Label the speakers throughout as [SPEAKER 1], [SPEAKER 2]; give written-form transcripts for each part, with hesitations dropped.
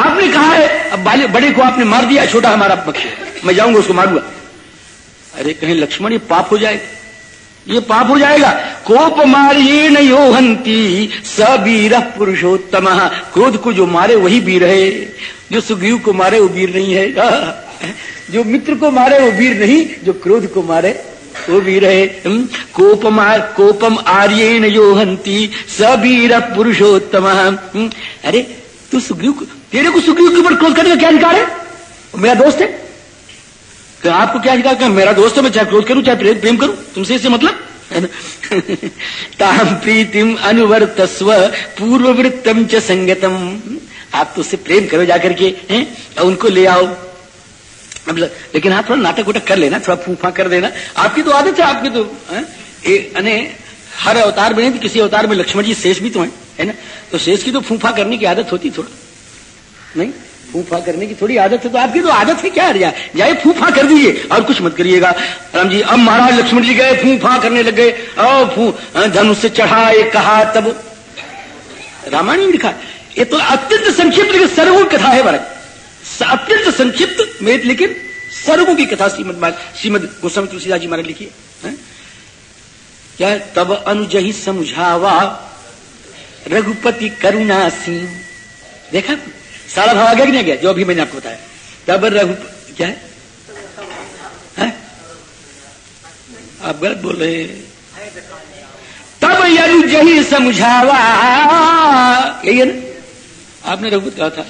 [SPEAKER 1] आपने कहा है, अब बड़े को आपने मार दिया, छोटा हमारा पक्ष है, मैं जाऊंगा उसको मारूंगा। अरे कहीं लक्ष्मण ये पाप हो जाएगा, ये पाप हो जाएगा। कोप मारियेन योहंती सबीर पुरुषोत्तम। क्रोध को जो मारे वही वीर है, जो सुग्रीव को मारे वो वीर नहीं है। जो मित्र को मारे वो वीर नहीं, जो क्रोध को मारे वो वीर है। कोपम आर्येन योहंती सबीर पुरुषोत्तम। अरे तू सुग्रीव को, तेरे को सुग्रीव के ऊपर क्रोध करने का क्या अधिकार है? मेरा दोस्त है, तो आपको क्या अधिकार? मेरा दोस्त है, मैं चाहे क्रोध करूं चाहे प्रेम करूं, तुमसे इससे मतलब है ना। ताम प्रीतिम अनुवर्तस्व पूर्ववृत्तम च संगतम। आप तो उससे प्रेम करो जाकर के हैं और उनको ले आओ। लेकिन आप थोड़ा नाटक वटक कर लेना, थोड़ा फूफा कर देना, आपकी तो आदत है। आपकी तो हर अवतार में, किसी अवतार में लक्ष्मण जी शेष भी तो है ना, तो शेष की तो फूफा करने की आदत होती, थोड़ा नहीं फूफा करने की थोड़ी आदत है, तो आपकी तो आदत है। क्या जाए फूफा कर दीजिए और कुछ मत करिएगा। राम जी अब महाराज लक्ष्मण जी गए, फूफा करने लग गए, और धनुष से चढ़ाए कहा, तब रामायण में लिखा। ये तो अत्यंत संक्षिप्त लेकिन सर्वों की कथा है महाराज, अत्यंत संक्षिप्त में लेकिन सर्वों की कथा श्रीमद गोस्वामी तुलसीदास जी महाराज लिखी है। क्या है? तब अनुजहि समझावा रघुपति करुणासीन। देखा सारा भाव आ गया कि नहीं गया, जो अभी मैंने आपको बताया। तब क्या है? आप गलत बोल रहे हैं। तब अनुजहि समझावा, यही है ना, आपने रघुपति कहा था।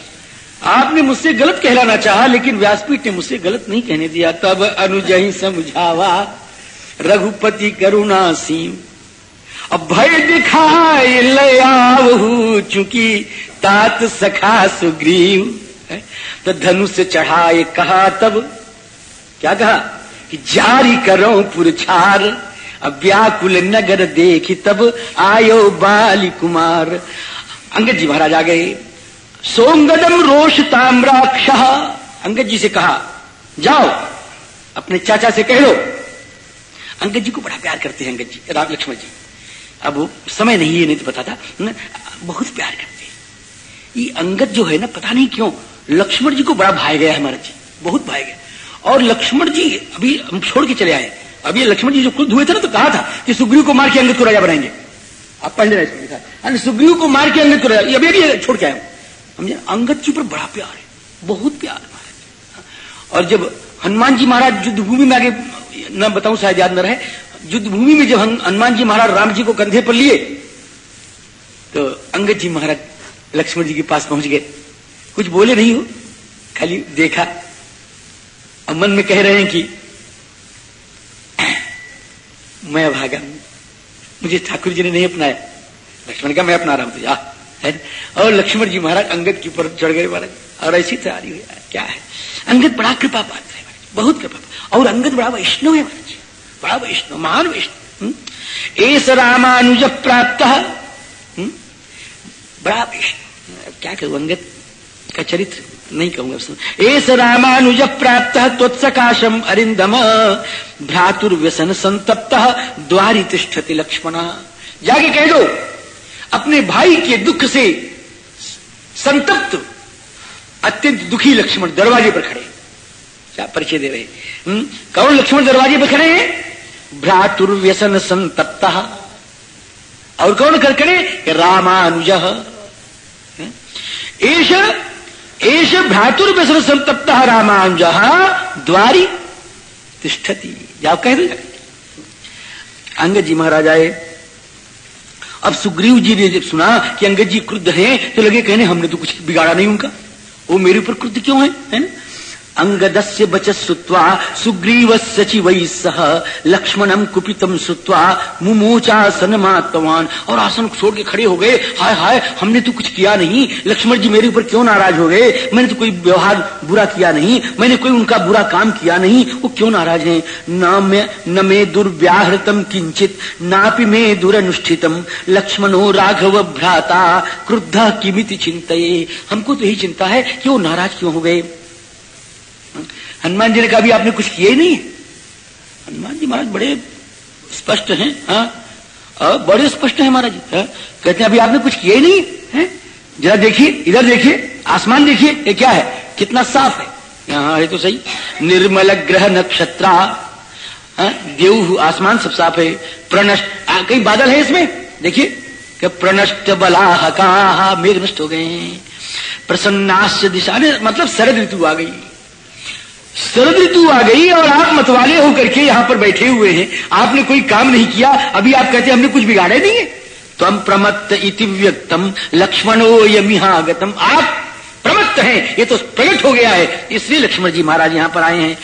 [SPEAKER 1] आपने मुझसे गलत कहलाना चाहा, लेकिन व्यासपीठ ने मुझसे गलत नहीं कहने दिया। तब अनुजहि समझावा रघुपति करुणासीम। अब भय दिखाए ले आवहु चूंकि तात सखा सुग्रीव। तो धनुष से चढ़ाए कहा, तब क्या कहा कि जारी करो पुरछार। अब व्याकुल नगर देखी तब आयो बाली कुमार। अंगद जी महाराज आ गए। सोंगदम रोष ताम्राक्ष। अंगद जी से कहा जाओ अपने चाचा से कह लो। अंगद जी को बड़ा प्यार करते हैं अंगद जी, राम लक्ष्मण जी। अब वो समय नहीं है, नहीं तो पता था ना, बहुत प्यार करते हैं। ये अंगद जो है ना, पता नहीं क्यों लक्ष्मण जी को बड़ा भाई गया है महाराज जी, बहुत भाई गया। और लक्ष्मण जी अभी हम छोड़ के चले आए। अभी लक्ष्मण जी जो क्रुद्ध हुए थे ना, तो कहा था कि सुग्रीव को मार के अंगद को राजा बनाएंगे। आप पढ़ लेना इसमें लिखा, सुग्रीव को मार के अंगद को राजा, अभी छोड़ के आए। समझे, अंगद जी पर बड़ा प्यार है, बहुत प्यार महाराज। और जब हनुमान जी महाराज युद्ध भूमि में आगे, न बताऊं शायद याद न रहे, युद्ध भूमि में जब हनुमान जी महाराज राम जी को कंधे पर लिए, तो अंगद जी महाराज लक्ष्मण जी के पास पहुंच गए। कुछ बोले नहीं हो, खाली देखा और मन में कह रहे हैं कि मैं भागा, मुझे ठाकुर जी ने नहीं अपनाया। लक्ष्मण का मैं अपना रहा हूं तुझे, है। और लक्ष्मण जी महाराज अंगद के ऊपर चढ़ गए महाराज, और ऐसी तैयारी हुई। क्या है, अंगद बड़ा कृपा पात्र है महाराज, बहुत कृपा। और अंगद बड़ा वैष्णव है महाराज, बड़ा वैष्णव, महान वैष्णव। एस रामानुज प्राप्त, बड़ा वैष्णव। क्या कहूं, अंगद का चरित्र नहीं कहूंगा। एस रामानुज प्राप्त त्वत्सकाशम अरिंदम भ्रातुर्व्यसन संतप्त द्वारि तिष्ठति लक्ष्मण। जाके कह दो अपने भाई के दुख से संतप्त अत्यंत दुखी लक्ष्मण दरवाजे पर खड़े। क्या परिचय दे रहे, कौन लक्ष्मण दरवाजे पर खड़े हैं? भ्रातुर्व्यसन संतप्त। और कौन कर खड़े? रामानुज। एष भ्रातुर्व्यसन संतप्त रामानुज द्वारि तिष्ठति। जाओ कह दो। अंगद जी महाराज आए। अब सुग्रीव जी ने जब सुना कि अंगद जी क्रुद्ध हैं, तो लगे कहने हमने तो कुछ बिगाड़ा नहीं उनका, वो मेरे ऊपर क्रुद्ध क्यों है ना। अंगदस्य वचस्सुत्वा सुग्रीवस्य चिवैः सह लक्ष्मणं कुपितं श्रुत्वा मुमोचासनमात्तवान्। और आसन छोड़ के खड़े हो गए। हाय हाय, हमने तो कुछ किया नहीं, लक्ष्मण जी मेरे ऊपर क्यों नाराज हो गए? मैंने तो कोई व्यवहार बुरा किया नहीं, मैंने कोई उनका बुरा काम किया नहीं, वो क्यों नाराज हैं? न मे दुर्व्याहृतम किंचित नापि मे दुरनुष्ठितम लक्ष्मणो राघव भ्राता क्रुद्ध किमिति चिंतये। हमको तो यही चिंता है कि वो नाराज क्यों हो गए। हनुमान जी ने कहा, अभी आपने कुछ किए नहीं। हनुमान जी महाराज बड़े स्पष्ट हैं, बड़े स्पष्ट हैं महाराज जी। कहते हैं अभी आपने कुछ किए नहीं है, जरा देखिए, इधर देखिए, आसमान देखिए ये क्या है, कितना साफ है, यहाँ है तो सही, निर्मल ग्रह नक्षत्रा, देव आसमान सब साफ है, प्रणष्ट कहीं बादल है इसमें देखिए कि प्रणष्ट बलाहका, मेघ नष्ट हो गए, प्रसन्नास्य दिशा, मतलब शरद ऋतु आ गई, शरद ऋतु आ गई और आप मतवाले होकर के यहां पर बैठे हुए हैं, आपने कोई काम नहीं किया, अभी आप कहते हैं हमने कुछ बिगाड़े नहीं है। त्वं प्रमत्त इति व्यक्तम लक्ष्मणो यमिहागतम, आप प्रमत्त हैं, ये तो प्रकट हो गया है, इसलिए लक्ष्मण जी महाराज यहां पर आए हैं।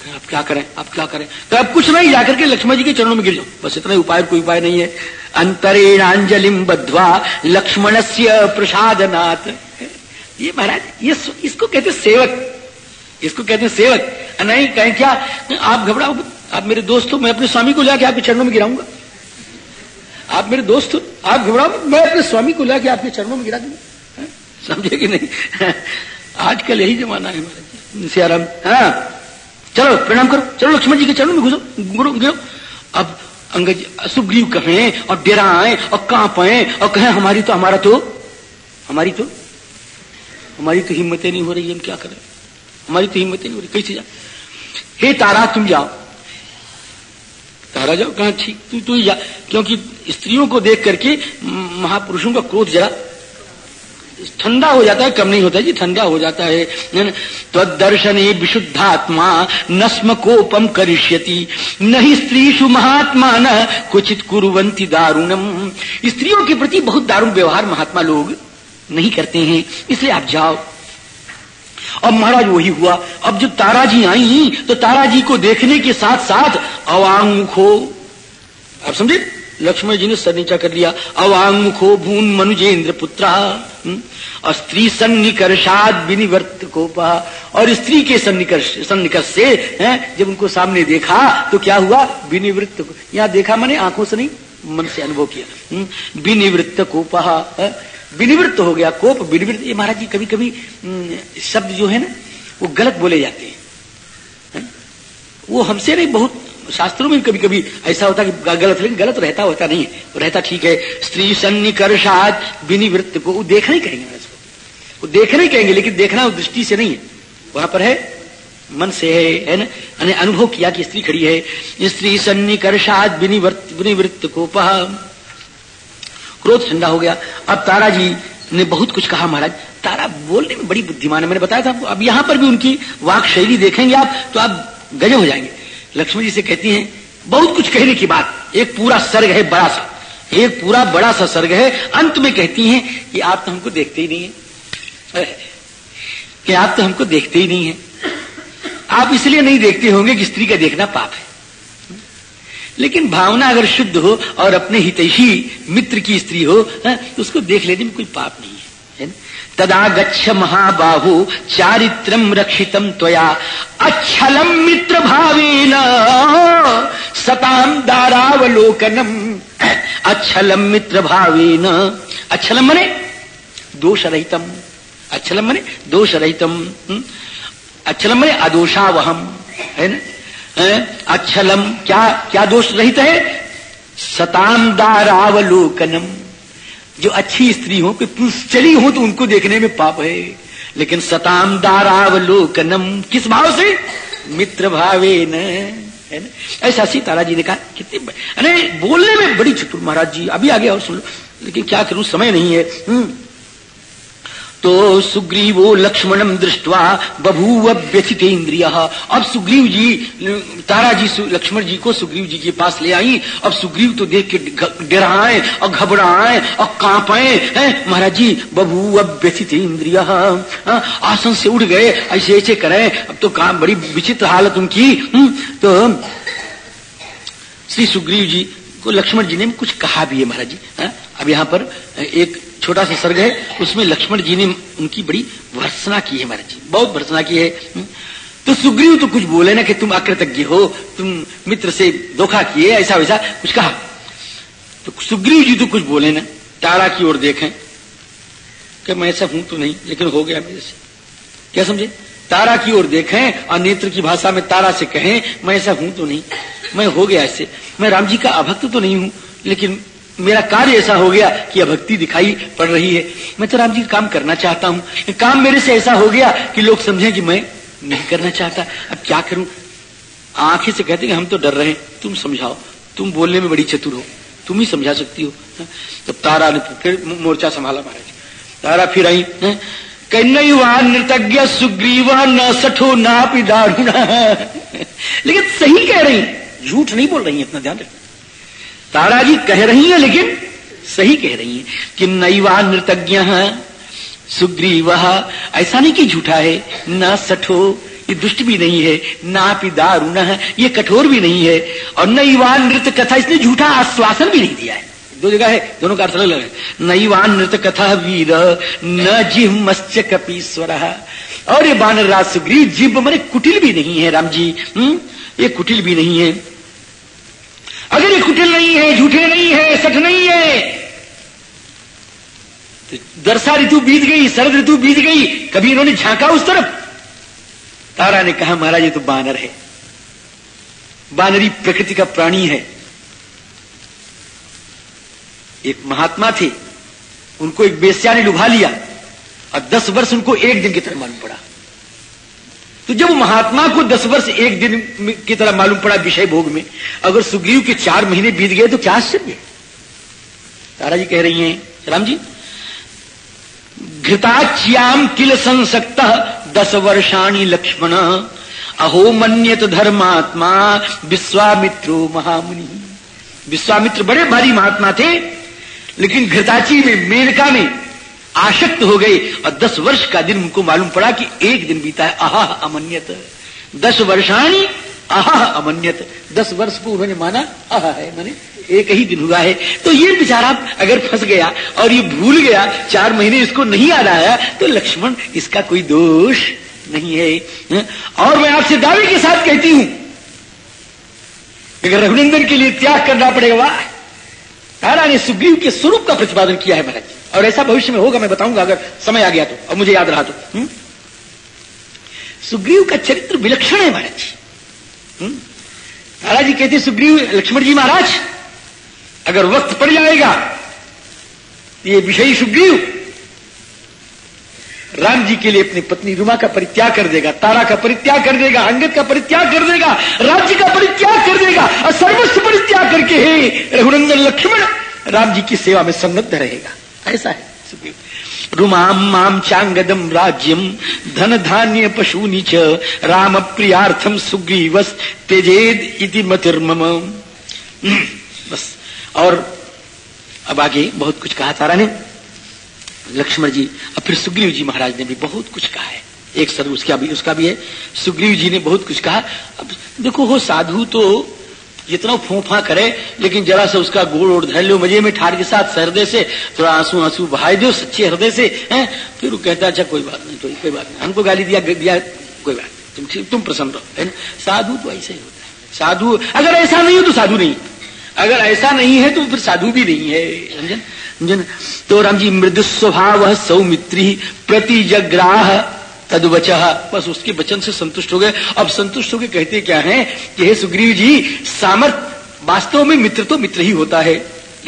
[SPEAKER 1] आप क्या करें, आप क्या करें, तो अब कुछ नहीं, जाकर के लक्ष्मण जी के चरणों में गिर जाओ, बस इतना उपाय, कोई उपाय नहीं है। अंतरेणांजलिम बद्ध्वा लक्ष्मणस्य प्रसादनात्, ये महाराज ये इसको कहते सेवक, इसको कहते हैं सेवक। नहीं कहें क्या आप घबराओ, आप मेरे दोस्त हो, मैं अपने स्वामी को लाके आपके चरणों में गिराऊंगा, आप मेरे दोस्त हो, आप घबराओ, मैं अपने स्वामी को लाके आपके चरणों में गिरा दूंगा, समझे कि नहीं। आजकल यही जमाना है महाराज, सियाराम। हाँ चलो प्रणाम करो, चलो लक्ष्मण जी के चरणों में घुसो, गिरो। अब अंगद सुग्रीव कहें और डराएं और कांपे और कहें हमारी तो हिम्मतें नहीं हो रही, हम क्या करें, हमारी तो हिम्मतें नहीं हो रही, कैसे जाए। हे तारा तुम जाओ, तारा जाओ, कहा ठीक तू ही जा, क्योंकि स्त्रियों को देख करके महापुरुषों का क्रोध जरा ठंडा हो जाता है, कम नहीं होता है जी, ठंडा हो जाता है। त्वद्दर्शने विशुद्धात्मा नस्म कोपम करिष्यति, नहीं स्त्रीषु महात्मा न क्वचित कुर्वन्ति दारुणम, स्त्रियों के प्रति बहुत दारुण व्यवहार महात्मा लोग नहीं करते हैं, इसलिए आप जाओ। अब महाराज वही हुआ, अब जब तारा जी आई तो तारा जी को देखने के साथ साथ अवांगमुखो, आप समझे, लक्ष्मण जी ने सर नीचा कर लिया, अवांगमुखो भून मनुजेन्द्र पुत्रा, और स्त्री सन्निकर्षाद विनिवर्त कोपा, और स्त्री के सन्निकर्ष से जब उनको सामने देखा तो क्या हुआ, विनिवृत्त, यहां देखा मैंने आंखों से नहीं मन से अनुभव किया, विनिवृत्त कोपा, विनिवृत्त हो गया, कोप विनिवृत्त। ये महाराज जी कभी कभी शब्द जो है ना वो गलत बोले जाते हैं, वो हमसे नहीं, बहुत शास्त्रों में कभी कभी ऐसा होता है कि गलत, लेकिन गलत रहता होता नहीं है, वो रहता ठीक है। स्त्री सन्निकर्षाद विनिवृत्त को, वो देखना ही कहेंगे इसको, वो देखना ही कहेंगे, लेकिन देखना दृष्टि से नहीं है, वहां पर है मन से है ना, अनुभव किया कि स्त्री खड़ी है। स्त्री सन्निकर्षाद विनिवृत्त कोपः, क्रोध ठंडा हो गया। अब तारा जी ने बहुत कुछ कहा महाराज, तारा बोलने में बड़ी बुद्धिमान है, मैंने बताया था आपको। अब यहां पर भी उनकी वाक शैली देखेंगे आप तो आप गजब हो जाएंगे। लक्ष्मण जी से कहती हैं बहुत कुछ कहने की बात, एक पूरा सर्ग है बड़ा सा, एक पूरा बड़ा सा सर्ग है, अंत में कहती हैं कि आप तो हमको देखते ही नहीं है, कि आप तो हमको देखते ही नहीं है, आप इसलिए नहीं देखते होंगे कि स्त्री का देखना पाप है, लेकिन भावना अगर शुद्ध हो और अपने हितैषी मित्र की स्त्री हो तो उसको देख लेने में कोई पाप नहीं है। तदा गच्छ महाबाहु चारित्रम रक्षितम त्वया अच्छलम मित्र भावेन सताम दारावलोकनम, अच्छलम मित्र भावेन, अच्छलम मने दोष रहितम, अच्छलम मने दोष रहितम, अच्छलम मने अदोषावहम, है ना। अच्छलम क्या क्या दोष रहित है, सताम दारावलोकनम, जो अच्छी स्त्री हो, कोई पुरुष चली हो तो उनको देखने में पाप है, लेकिन सताम दारावलोकनम किस भाव से, मित्र भावेन, है ना। ऐसा सीतारा जी ने कहा। कितने अरे बोलने में बड़ी चतुर महाराज जी, अभी आगे और सुन लो, लेकिन क्या करूं समय नहीं है। तो सुग्रीवो लक्ष्मणम दृष्ट्वा बभूव व्यथितेन्द्रियः, अब सुग्रीव जी, तारा जी लक्ष्मण जी को सुग्रीव जी के पास ले आई। अब सुग्रीव तो देख के डराए और घबराए और कांपे, महाराज जी बभूव व्यथितेन्द्रियः, आसन से उठ गए, ऐसे ऐसे करें, अब तो काम बड़ी विचित्र हालत उनकी। तो श्री सुग्रीव जी को लक्ष्मण जी ने कुछ कहा भी है महाराज जी। अब यहाँ पर एक छोटा सा सर्ग है, उसमें लक्ष्मण जी ने उनकी बड़ी भर्त्सना की है महाराज जी, बहुत भर्त्सना की है। तो सुग्रीव तो कुछ बोले ना कि तुम अकृतज्ञ हो, तुम मित्र से धोखा किए, ऐसा वैसा कुछ कहा। तो सुग्रीव जी तो कुछ बोले ना, तारा की ओर देखें कि मैं ऐसा हूं तो नहीं, लेकिन हो गया मेरे से, क्या समझे, तारा की ओर देखें और नेत्र की भाषा में तारा से कहें मैं ऐसा हूं तो नहीं, मैं हो गया ऐसे, मैं राम जी का अभक्त तो नहीं हूं, लेकिन मेरा कार्य ऐसा हो गया कि अभक्ति दिखाई पड़ रही है। मैं तो राम जी काम करना चाहता हूं, काम मेरे से ऐसा हो गया कि लोग समझें कि मैं नहीं करना चाहता, अब क्या करूं। आंखें से कहते हैं हम तो डर रहे हैं, तुम समझाओ, तुम बोलने में बड़ी चतुर हो, तुम ही समझा सकती हो। तब तारा ने फिर मोर्चा संभाला महाराज। तारा फिर आई, कन्हैया नृतज्ञ सुग्रीव न सठो नापि दारुण। लेकिन सही कह रही, झूठ नहीं बोल रही है, इतना ध्यान रखना। तारा जी कह रही है लेकिन सही कह रही है कि नैवा नृतज्ञ सुग्रीव, ऐसा नहीं कि झूठा है, न सठो, ये दुष्ट भी नहीं है, नापि दारुण, ये कठोर भी नहीं है, और नैवान नृत कथा, इसने झूठा आश्वासन भी नहीं दिया है। दो जगह है, दोनों का अर्थ अलग है। नैवान नृत कथा वीर न जिह्मश्च कपीश्वर, और ये बानर राज सुग्रीव जिह्व माने कुटिल भी नहीं है राम जी, ये कुटिल भी नहीं है। अगर ये कुटिल नहीं है, झूठे नहीं है, सठ नहीं है, तो वर्षा ऋतु बीत गई, शरद ऋतु बीत गई, कभी इन्होंने झांका उस तरफ। तारा ने कहा महाराज ये तो बानर है, बानरी प्रकृति का प्राणी है। एक महात्मा थे, उनको एक बेश्या ने लुभा लिया और 10 वर्ष उनको एक दिन की तरह मालूम पड़ा। तो जब महात्मा को 10 वर्ष एक दिन की तरह मालूम पड़ा विषय भोग में, अगर सुग्रीव के 4 महीने बीत गए तो क्या आश्चर्य। तारा जी कह रही हैं राम जी, घृताच्याम किल संसक्त 10 वर्षाणि लक्ष्मण, अहो मन्यत धर्मात्मा विश्वामित्रो महामुनि। विश्वामित्र बड़े भारी महात्मा थे, लेकिन घृताची में, मेनका में आसक्त हो गए और 10 वर्ष का दिन उनको मालूम पड़ा कि एक दिन बीता है। आहा अमन्यत 10 वर्षाणि आहा अमन्यत, 10 वर्ष को उन्होंने माना आहा है, माने एक ही दिन हुआ है। तो ये बेचारा अगर फंस गया और ये भूल गया, 4 महीने इसको नहीं याद आया, तो लक्ष्मण इसका कोई दोष नहीं है। और मैं आपसे दावे के साथ कहती हूं, अगर रघुनंदन के लिए त्याग करना पड़ेगा, वाह। तारा ने सुग्रीव के स्वरूप का प्रतिपादन किया है महाराज, और ऐसा भविष्य में होगा, मैं बताऊंगा अगर समय आ गया तो, और मुझे याद रहा तो। सुग्रीव का चरित्र विलक्षण है महाराज। तारा जी कहते सुग्रीव, लक्ष्मण जी महाराज अगर वक्त पड़ जाएगा, ये विषयी सुग्रीव राम जी के लिए अपनी पत्नी रुमा का परित्याग कर देगा, तारा का परित्याग कर देगा, अंगद का परित्याग कर देगा, राज्य का परित्याग कर देगा, और सर्वस्व परित्याग करके हे रघुनंदन लक्ष्मण राम जी की सेवा में संलग्न रहेगा। ऐसा है सुग्रीव। रुमाम माम चांगदम राज्यम धन धान्य पशूनि च राम प्रियार्थम सुग्रीवस त्यजेद इति मतिर्मम। बस, और अब आगे बहुत कुछ कहा तारा ने, लक्ष्मण जी, और फिर सुग्रीव जी महाराज ने भी बहुत कुछ कहा है। एक सर उसका भी है। सुग्रीव जी ने बहुत कुछ कहा। अब देखो, हो साधु तो जितना फोफा करे, लेकिन जरा सा उसका गोड़ ओढ़ धर लो, मजे में ठार के साथ हृदय से थोड़ा आंसू आंसू बहाय दो सच्चे हृदय से, हैं? फिर वो कहता अच्छा कोई बात नहीं, कोई बात नहीं, हमको गाली दिया कोई बात नहीं, तुम प्रसन्न रहो, है ना। साधु तो ऐसे ही होता है। साधु अगर ऐसा नहीं हो तो साधु नहीं, अगर ऐसा नहीं है तो फिर साधु भी नहीं है, समझे। तो राम जी, मृदु स्वभाव सौमित्री प्रति जग्राह तदवचः, बस उसके वचन से संतुष्ट हो गए। अब संतुष्ट होकर कहते क्या है कि हे सुग्रीव जी, सामर्थ वास्तव में मित्र तो मित्र ही होता है।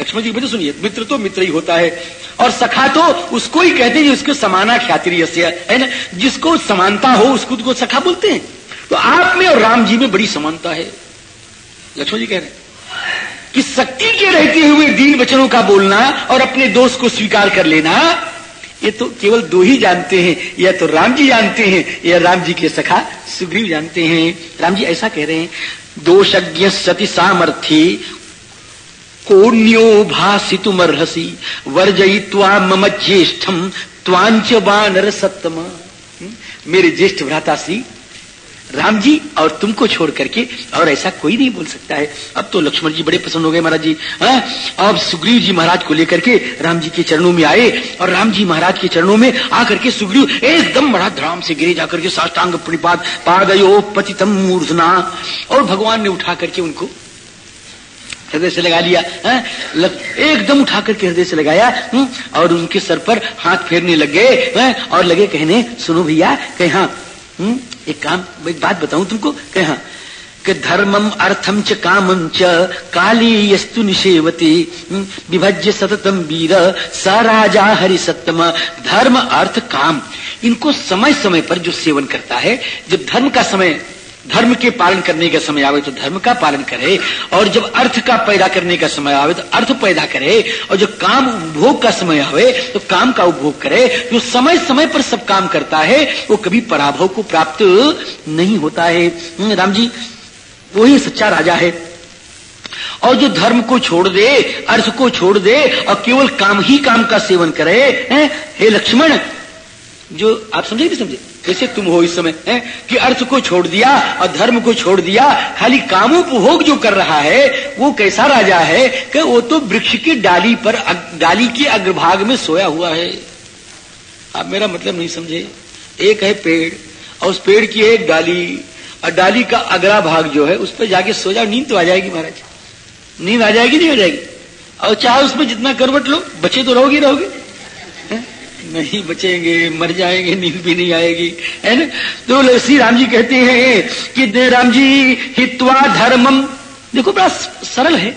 [SPEAKER 1] लक्ष्मण जी मुझे सुनिए, मित्र तो मित्र ही होता है, और सखा तो उसको ही कहते हैं जिसको समाना ख्यातिर्यस्य, है ना, जिसको समानता हो उसको तो सखा बोलते हैं। तो आप में और राम जी में बड़ी समानता है। लक्ष्मण जी कह रहे हैं कि शक्ति के रहते हुए दीन वचनों का बोलना और अपने दोष को स्वीकार कर लेना, ये तो केवल 2 ही जानते हैं, या तो राम जी जानते हैं या राम जी के सखा सुग्रीव जानते हैं। राम जी ऐसा कह रहे हैं, दोषज्ञ सति सामर्थ्ये कोन्यो भासितुमर्हसि वर्जयित्वा मम ज्येष्ठम त्वांच वानर सत्तम। मेरे ज्येष्ठ भ्राता श्री राम जी और तुमको छोड़ करके और ऐसा कोई नहीं बोल सकता है। अब तो लक्ष्मण जी बड़े प्रसन्न हो गए महाराज जी। अब सुग्रीव जी महाराज को लेकर के राम जी के चरणों में आए, और राम जी महाराज के चरणों में आकर के सुग्रीव एकदम बड़ा धड़ाम से गिरे जाकर के साष्टांग प्रणिपात पादयो पतितम मूर्धना, और भगवान ने उठा करके उनको हृदय से लगा लिया, एकदम उठा करके हृदय से लगाया, और उनके सर पर हाथ फेरने लग गए, और लगे कहने, सुनो भैया, कहे हाँ, एक बात बताऊं तुमको, कहे हाँ, कि धर्मम अर्थम च कामम च काली यस्तु निषेवती विभज्य सततम वीर स राजा हरि सत्तम। धर्म अर्थ काम, इनको समय समय पर जो सेवन करता है, जब धर्म का समय, धर्म के पालन करने का समय आवे तो धर्म का पालन करे, और जब अर्थ का पैदा करने का समय आवे तो अर्थ पैदा करे, और जब काम उपभोग का समय आवे तो काम का उपभोग करे। जो समय समय पर सब काम करता है वो कभी पराभव को प्राप्त नहीं होता है। राम जी वही सच्चा राजा है। और जो धर्म को छोड़ दे, अर्थ को छोड़ दे और केवल काम ही काम का सेवन करे, हे लक्ष्मण, जो आप समझे नहीं समझे, जैसे तुम हो इस समय कि अर्थ को छोड़ दिया और धर्म को छोड़ दिया, खाली कामोपभोग जो कर रहा है वो कैसा राजा है कि वो तो वृक्ष की डाली पर, डाली के अग्रभाग में सोया हुआ है। आप मेरा मतलब नहीं समझे। एक है पेड़ और उस पेड़ की एक डाली, और डाली का अगला भाग जो है उस पर जाके सो जाओ, नींद तो आ जाएगी महाराज, नींद आ जाएगी नहीं आ जाएगी। और चाहे उसमें जितना करवट लो, बचे तो रहोगे नहीं बचेंगे, मर जाएंगे, नींद भी नहीं आएगी, है ना। तो श्री राम जी कहते हैं कि राम जी हित्वा धर्मम, देखो बड़ा सरल है,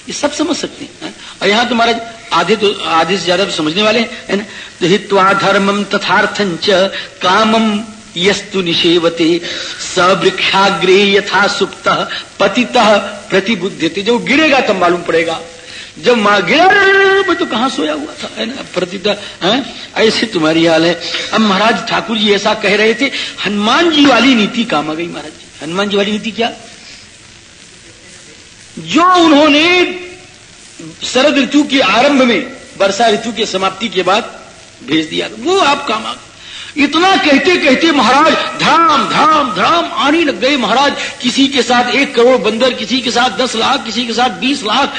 [SPEAKER 1] ये सब समझ सकते हैं। और यहाँ तो महाराज आधे से ज्यादा तो समझने वाले हैं, है ना। तो हित्वा धर्मम तथार्थंच कामम यस्तु निषेवते सवृक्षाग्रे यथा सुप्तः पतितः प्रतिबुध्यते। जो गिरेगा तब मालूम पड़ेगा, जब मां गिरा मैं तो कहां सोया हुआ था, है ना, प्रतिता है। ऐसे तुम्हारी हाल है। अब महाराज ठाकुर जी ऐसा कह रहे थे, हनुमान जी वाली नीति काम आ गई महाराज जी। हनुमान जी वाली नीति क्या? जो उन्होंने शरद ऋतु के आरंभ में, वर्षा ऋतु के समाप्ति के बाद भेज दिया, वो आप काम आ। इतना कहते कहते महाराज धड़ाम धड़ाम धड़ाम आने लग गए महाराज। किसी के साथ 1 करोड़ बंदर, किसी के साथ 10 लाख, किसी के साथ 20 लाख,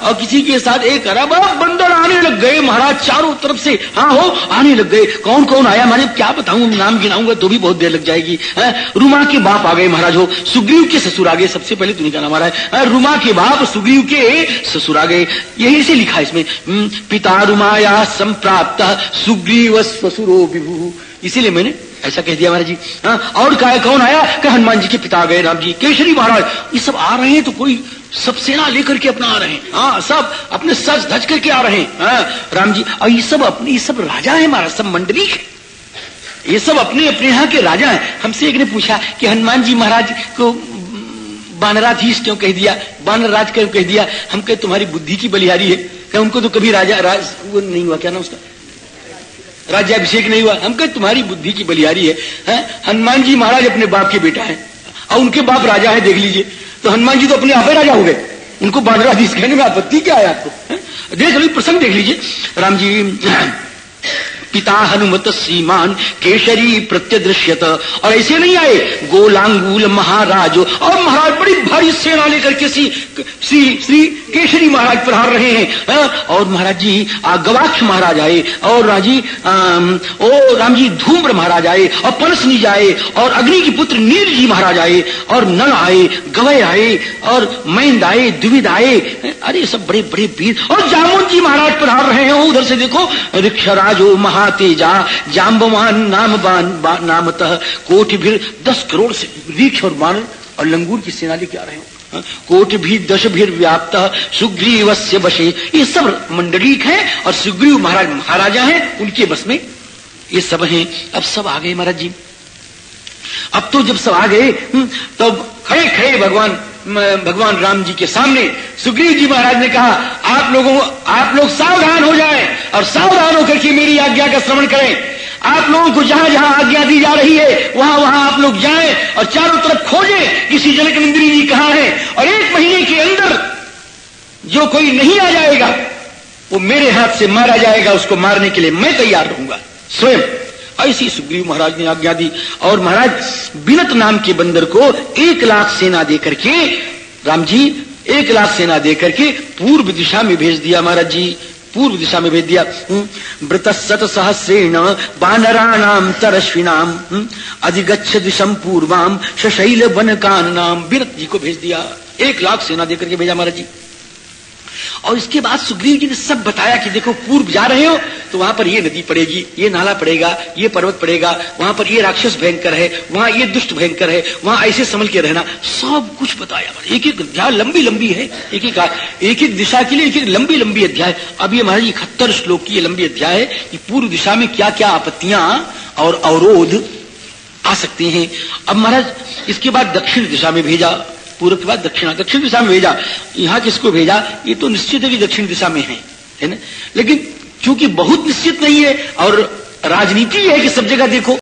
[SPEAKER 1] और किसी के साथ 1 अरब बंदर आने लग गए महाराज चारों तरफ से। आने लग गए। कौन कौन आया मैंने क्या बताऊं, नाम गिनाऊंगा तो भी बहुत देर लग जाएगी। रुमा के बाप आ गए महाराज, हो सुग्रीव के ससुर आ गए। सबसे पहले तुम्हें का नाम आ रहा है, रुमा के बाप सुग्रीव के ससुर आ गए। यही से लिखा इसमें, पिता रुमाया संप्राप्त सुग्रीव ससुरो विभु, इसीलिए मैंने ऐसा कह दिया महाराज जी। और कौन आया? कि हनुमान जी के पिता गए, राम जी, केशरी महाराज। ये सब आ रहे हैं तो कोई सब सेना लेकर के अपना आ रहे हैं, सब अपने सज धज करके आ रहे हैं, राम जी। और ये सब अपने, ये सब राजा है महाराज, सब मंडली है, ये सब अपने अपने यहाँ के राजा हैं। हमसे एक ने पूछा कि हनुमान जी महाराज को बानराधीश क्यों कह दिया, बानरराज क्यों कह दिया? हम कहे तुम्हारी बुद्धि की बलिहारी है, क्या उनको तो कभी राजा राज वो नहीं हुआ, क्या ना उसका राज्याभिषेक नहीं हुआ। हम कहे तुम्हारी बुद्धि की बलिहारी है। हनुमान जी महाराज अपने बाप के बेटा है और उनके बाप राजा है, देख लीजिए। तो हनुमान जी तो अपने आप ही राजा हो गए, उनको बानराधीश कहने में आपत्ति क्या है आपको? देख लीजिए प्रसंग, देख लीजिए। राम जी पिता हनुमत श्रीमान केशरी प्रत्यदृश्यत, और ऐसे नहीं आए, गोलांगूल महाराज, और महाराज बड़ी भारी सेना लेकर के श्री केशरी महाराज प्रहार रहे हैं। और महाराज जी गवाक्ष महाराज आए, और राम जी धूम्र महाराज आए, और पनसनीज आए, और अग्नि की पुत्र नील जी महाराज आए, और नल आए, गवय आए, और मैंद आए, द्विविद आए। अरे सब बड़े बड़े वीर। और जामुन जी महाराज प्रहार रहे हैं। उधर से देखो, ऋक्षराजो महातेजा जाम्बवान नामतः कोटि भी 10 करोड़ से ऋक्ष और बानर और लंगूर की सेना लेके आ रहे हैं। कोटि भी 10 भी व्याप्त सुग्रीवस्य वशे, ये सब मंडलीक हैं और सुग्रीव महाराज महाराजा हैं, उनके बस में ये सब हैं। अब सब आ गए महाराज जी। अब तो जब सब आ गए तब खड़े खड़े भगवान राम जी के सामने सुग्रीव जी महाराज ने कहा, आप लोग सावधान हो जाएं और सावधान होकर के मेरी आज्ञा का श्रवण करें। आप लोगों को जहां जहां आज्ञा दी जा रही है वहां वहां आप लोग जाएं और चारों तरफ खोजें किसी जनकनंदिनी जी कहां है। और 1 महीने के अंदर जो कोई नहीं आ जाएगा वो मेरे हाथ से मारा जाएगा, उसको मारने के लिए मैं तैयार रहूंगा स्वयं। ऐसी सुग्रीव महाराज ने आज्ञा दी। और महाराज बिनत नाम के बंदर को 1 लाख सेना देकर के, राम जी 1 लाख सेना देकर के पूर्व दिशा में भेज दिया महाराज जी, पूर्व दिशा में भेज दिया। वृतशत सहस्रेण वानराणाम तरश्विनाम अधिगच्छ दिशम पूर्वाम सशैल वनकाननाम, बिनत जी को भेज दिया, 1 लाख सेना देकर के भेजा महाराज जी। और इसके बाद सुग्रीव जी ने सब बताया कि देखो पूर्व जा रहे हो तो वहां पर ये नदी पड़ेगी, ये नाला पड़ेगा, ये पर्वत पड़ेगा, वहां पर ये राक्षस भयंकर है, वहां ये दुष्ट भयंकर है, वहां ऐसे संभल के रहना, सब कुछ बताया। एक एक अध्याय लंबी लंबी है, एक एक दिशा के लिए एक एक लंबी लंबी अध्याय। अब ये महाराज 71 श्लोक की ये लंबी अध्याय है कि पूर्व दिशा में क्या क्या आपत्तियां और अवरोध आ सकते हैं। अब महाराज इसके बाद दक्षिण दिशा में भेजा, पूर्व के बाद दक्षिण दिशा में भेजा। यहां किसको भेजा, ये तो निश्चित है कि दक्षिण दिशा में है ना, लेकिन चूंकि बहुत निश्चित नहीं है और राजनीति है कि सब जगह देखो।